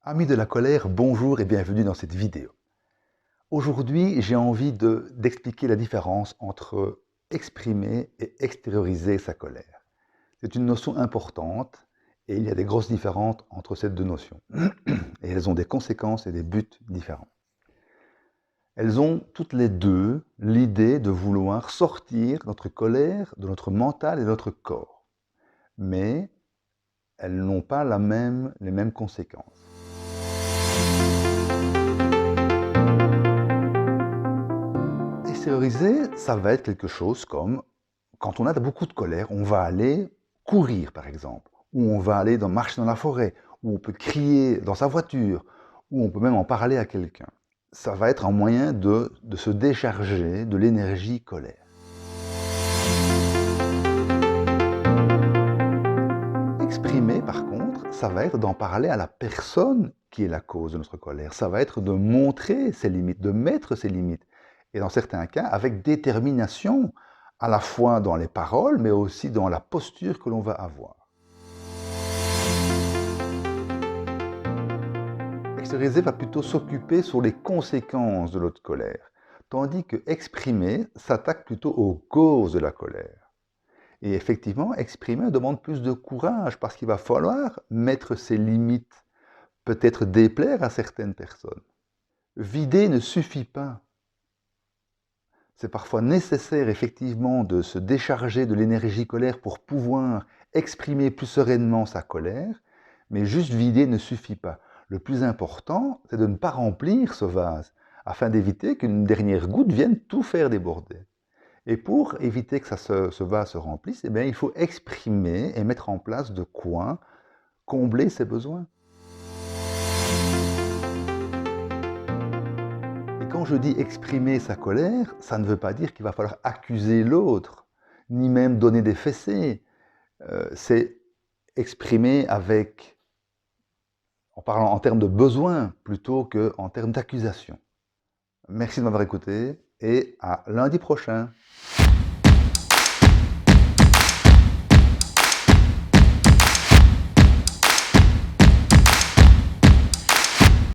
Amis de la colère, bonjour et bienvenue dans cette vidéo. Aujourd'hui, j'ai envie d'expliquer la différence entre exprimer et extérioriser sa colère. C'est une notion importante et il y a des grosses différences entre ces deux notions. Et elles ont des conséquences et des buts différents. Elles ont toutes les deux l'idée de vouloir sortir notre colère de notre mental et de notre corps. Mais elles n'ont pas les mêmes conséquences. Extérioriser, ça va être quelque chose comme, quand on a beaucoup de colère, on va aller courir par exemple, ou on va aller marcher dans la forêt, ou on peut crier dans sa voiture, ou on peut même en parler à quelqu'un. Ça va être un moyen de se décharger de l'énergie colère. Exprimer par contre, ça va être d'en parler à la personne qui est la cause de notre colère. Ça va être de montrer ses limites, de mettre ses limites. Et dans certains cas, avec détermination, à la fois dans les paroles, mais aussi dans la posture que l'on va avoir. Extérioriser va plutôt s'occuper sur les conséquences de notre colère, tandis que exprimer s'attaque plutôt aux causes de la colère. Et effectivement, exprimer demande plus de courage, parce qu'il va falloir mettre ses limites, peut-être déplaire à certaines personnes. Vider ne suffit pas. C'est parfois nécessaire effectivement de se décharger de l'énergie colère pour pouvoir exprimer plus sereinement sa colère, mais juste vider ne suffit pas. Le plus important, c'est de ne pas remplir ce vase, afin d'éviter qu'une dernière goutte vienne tout faire déborder. Et pour éviter que ce vase se remplisse, eh bien, il faut exprimer et mettre en place de quoi combler ses besoins. Et quand je dis exprimer sa colère, ça ne veut pas dire qu'il va falloir accuser l'autre, ni même donner des fessées. C'est exprimer en parlant en termes de besoin plutôt qu'en termes d'accusation. Merci de m'avoir écouté et à lundi prochain.